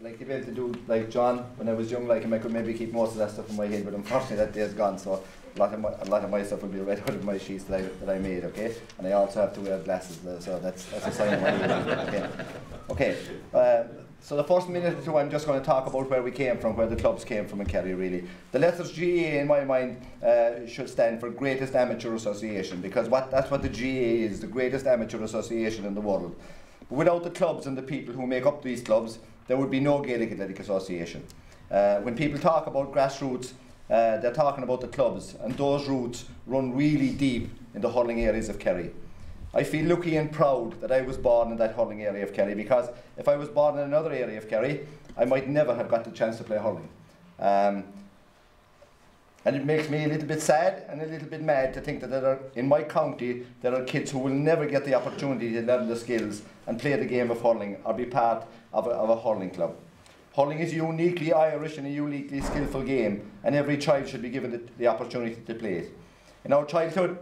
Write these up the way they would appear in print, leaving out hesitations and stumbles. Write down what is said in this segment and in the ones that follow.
like to be able to do like John when I was young, like him, I could maybe keep most of that stuff in my head, but unfortunately that day is gone. So a lot of my stuff will be right out of my sheets that I made. Okay, and I also have to wear glasses, so that's a sign of my age. Okay. So the first minute or two, I'm just going to talk about where we came from, where the clubs came from in Kerry, really. The letters GA, in my mind, should stand for Greatest Amateur Association, because that's what the GA is, the greatest amateur association in the world. But without the clubs and the people who make up these clubs, there would be no Gaelic Athletic Association. When people talk about grassroots, they're talking about the clubs, and those roots run really deep in the hurling areas of Kerry. I feel lucky and proud that I was born in that hurling area of Kerry, because if I was born in another area of Kerry, I might never have got the chance to play hurling. And it makes me a little bit sad and a little bit mad to think that in my county there are kids who will never get the opportunity to learn the skills and play the game of hurling or be part of a hurling club. Hurling is a uniquely Irish and a uniquely skillful game, and every child should be given the opportunity to play it. In our childhood,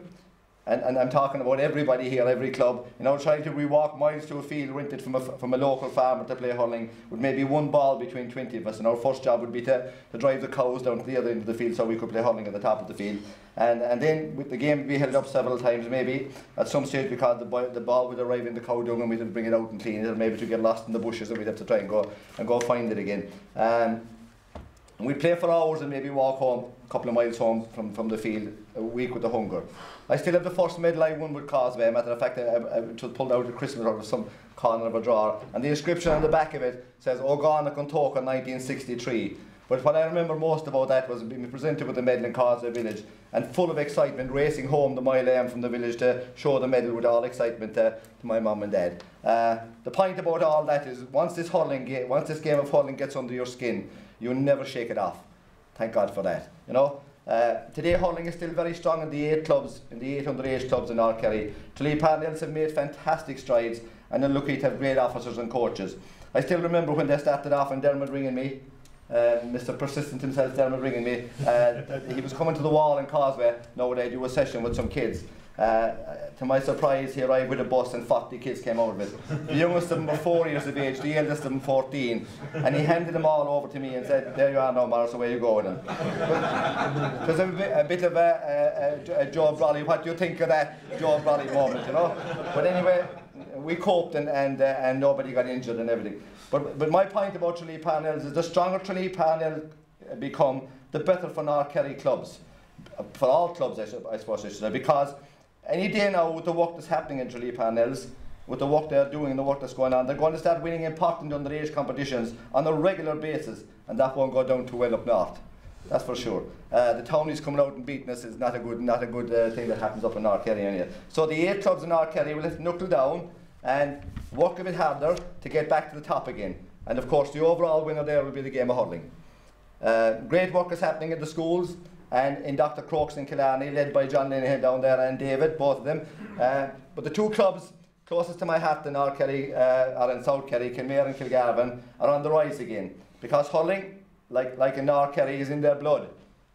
and I'm talking about everybody here, every club. In our childhood, we walked miles to a field rented from a local farmer to play hurling, with maybe one ball between 20 of us, and our first job would be to drive the cows down to the other end of the field so we could play hurling at the top of the field. And then with the game would be held up several times, maybe at some stage, because the ball would arrive in the cow dung and we'd have to bring it out and clean it, or maybe to get lost in the bushes and we'd have to try and go find it again. And we'd play for hours and maybe walk home, a couple of miles home from the field, a week with the hunger. I still have the first medal I won with Causeway. Matter of fact, it was pulled out at Christmas out of some corner of a drawer, and the inscription on the back of it says Ogana Contoka 1963. But what I remember most about that was being presented with the medal in Causeway village, and full of excitement, racing home the mile I am from the village to show the medal with all excitement to my mum and dad. The point about all that is, once this game of hurling gets under your skin, you never shake it off. Thank God for that. You know. Today hurling is still very strong in the 8 underage clubs in North Kerry. Tralee Parnells have made fantastic strides, and are lucky to have great officers and coaches. I still remember when they started off and Dermot ringing me, Mr. Persistent himself, Dermot ringing me. He was coming to the wall in Causeway. Now they do a session with some kids. To my surprise, he arrived with a bus and 40 kids came out of it. The youngest of them were 4 years of age, the eldest of them 14, and he handed them all over to me and said, "There you are now, Maurice, away you go with them." It was a bit of a Joe Brolly, what do you think of that Joe Brolly moment, you know? But anyway, we coped and nobody got injured and everything. But my point about Tralee Parnells is, the stronger Tralee Parnells become, the better for North Kerry clubs. For all clubs, I suppose I should say, because any day now, with the work that's happening in Tralee Parnells, with the work they're doing and the work that's going on, they're going to start winning important underage competitions on a regular basis, and that won't go down too well up north. That's for sure. The townies coming out and beating us is not a good thing that happens up in North Kerry anyway. So the 8 clubs in North Kerry will have to knuckle down and work a bit harder to get back to the top again. And of course, the overall winner there will be the game of hurling. Great work is happening in the schools and in Dr. Crokes in Killarney, led by John Linehan down there and David, both of them. But the 2 clubs closest to my heart in North Kerry, or in South Kerry, Kilmare and Kilgarvan, are on the rise again. Because hurling, like in North Kerry, is in their blood,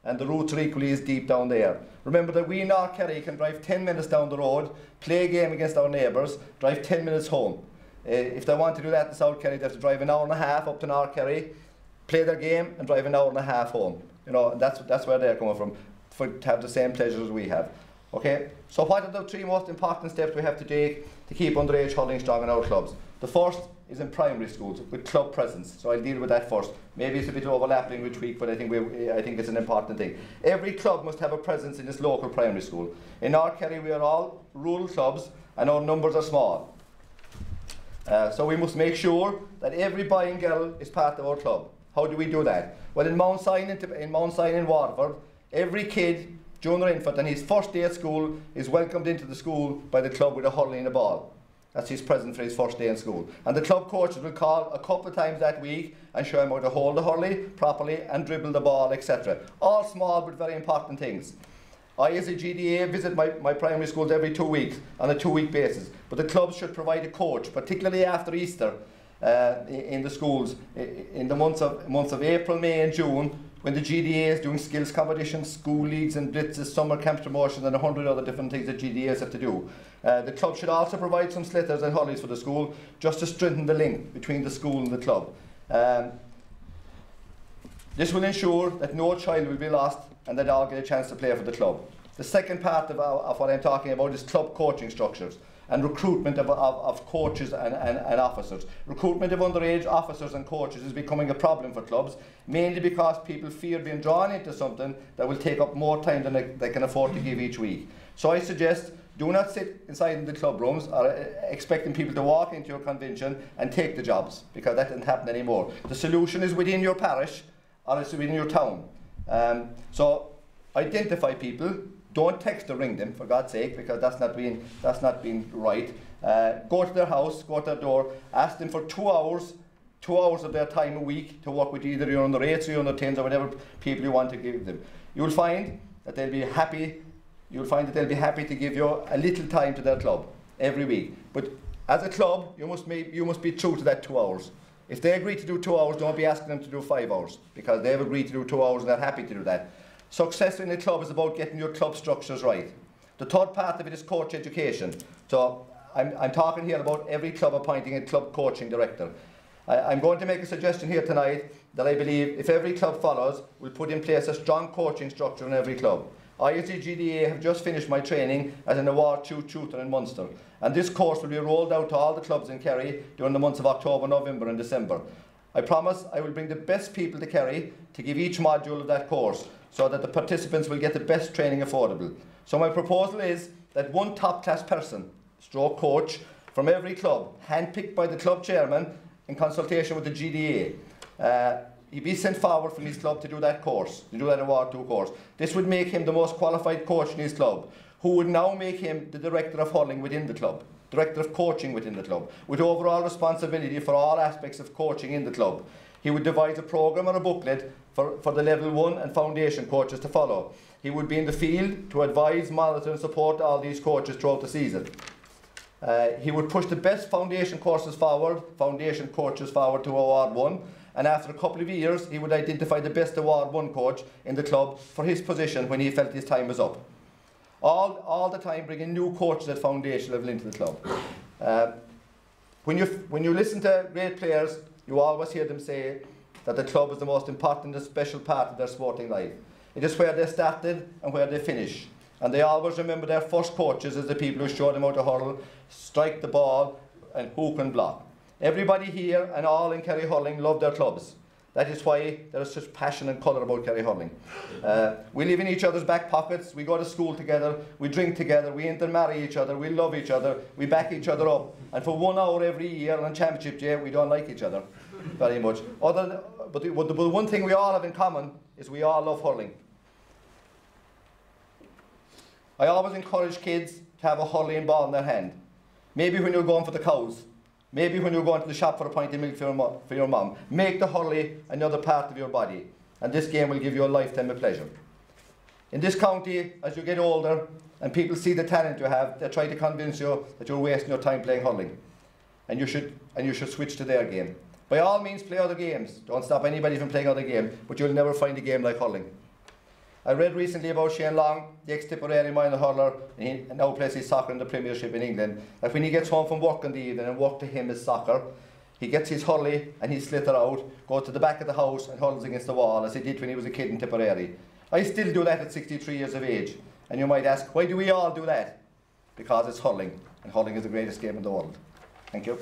and the roots are equally as deep down there. Remember that we in North Kerry can drive 10 minutes down the road, play a game against our neighbours, drive 10 minutes home. If they want to do that in South Kerry, they have to drive an hour and a half up to North Kerry, play their game, and drive an hour and a half home. You know, that's where they're coming from, to have the same pleasures as we have. Okay, so what are the 3 most important steps we have to take to keep underage hurling strong in our clubs? The first is in primary schools, with club presence. So I'll deal with that first. Maybe it's a bit overlapping with tweak, but I think it's an important thing. Every club must have a presence in its local primary school. In North Kerry, we are all rural clubs, and our numbers are small. So we must make sure that every boy and girl is part of our club. How do we do that? Well, in Mount Sion in Waterford, every kid, junior infant, and his first day at school is welcomed into the school by the club with a hurling and a ball. That's his present for his first day in school. And the club coaches will call a couple of times that week and show him how to hold the hurley properly and dribble the ball, etc. All small but very important things. I, as a GDA, visit my primary schools every 2 weeks on a 2-week basis. But the clubs should provide a coach, particularly after Easter, in the schools, in the months of April, May and June, when the GDA is doing skills competitions, school leagues and blitzes, summer camp promotions and 100 other different things that GDAs have to do. The club should also provide some slitters and hurleys for the school, just to strengthen the link between the school and the club. This will ensure that no child will be lost and that all get a chance to play for the club. The second part of what I'm talking about is club coaching structures and recruitment of coaches and officers. Recruitment of underage officers and coaches is becoming a problem for clubs, mainly because people fear being drawn into something that will take up more time than they can afford to give each week. So I suggest do not sit inside in the club rooms or expecting people to walk into your convention and take the jobs, because that doesn't happen anymore. The solution is within your parish or it's within your town. So identify people. Don't text or ring them, for God's sake, because that's not being right. Go to their house, go to their door, ask them for 2 hours of their time a week to work with either your under 8s or your under 10s or whatever people you want to give them. You'll find that they'll be happy. You'll find that they'll be happy to give you a little time to their club every week. But as a club, you must be true to that 2 hours. If they agree to do 2 hours, don't be asking them to do 5 hours, because they've agreed to do 2 hours and they're happy to do that. Success in a club is about getting your club structures right. The third part of it is coach education. So I'm talking here about every club appointing a club coaching director. I'm going to make a suggestion here tonight that I believe if every club follows, we'll put in place a strong coaching structure in every club. I as the GDA have just finished my training as an Award 2 tutor in Munster, and this course will be rolled out to all the clubs in Kerry during the months of October, November and December. I promise I will bring the best people to Kerry to give each module of that course, so that the participants will get the best training affordable. So my proposal is that one top-class person, stroke coach, from every club, handpicked by the club chairman in consultation with the GDA, he'd be sent forward from his club to do that course, to do that Award 2 course. This would make him the most qualified coach in his club, who would now make him the director of hurling within the club, director of coaching within the club, with overall responsibility for all aspects of coaching in the club. He would devise a programme or a booklet for the level 1 and foundation coaches to follow. He would be in the field to advise, monitor and support all these coaches throughout the season. He would push the best foundation coaches forward to Award 1, and after a couple of years he would identify the best Award 1 coach in the club for his position when he felt his time was up. All the time bringing new coaches at foundation level into the club. When you listen to great players, you always hear them say that the club is the most important and special part of their sporting life. It is where they started and where they finish. And they always remember their first coaches as the people who showed them how to hurl, strike the ball and hook and block. Everybody here and all in Kerry hurling love their clubs. That is why there is such passion and colour about Kerry hurling. We live in each other's back pockets, we go to school together, we drink together, we intermarry each other, we love each other, we back each other up. And for 1 hour every year on Championship Day, we don't like each other very much. But the one thing we all have in common is we all love hurling. I always encourage kids to have a hurling ball in their hand. Maybe when you're going for the cows, maybe when you're going to the shop for a pint of milk for your mum. Make the hurling another part of your body, and this game will give you a lifetime of pleasure. In this county, as you get older and people see the talent you have, they try to convince you that you're wasting your time playing hurling, and you should switch to their game. By all means, play other games. Don't stop anybody from playing other games, but you'll never find a game like hurling. I read recently about Shane Long, the ex-Tipperary minor hurler, and he now plays his soccer in the Premiership in England, that when he gets home from work in the evening, and work to him is soccer, he gets his hurley and he slits it out, goes to the back of the house and hurls against the wall, as he did when he was a kid in Tipperary. I still do that at 63 years of age. And you might ask, why do we all do that? Because it's hurling, and hurling is the greatest game in the world. Thank you.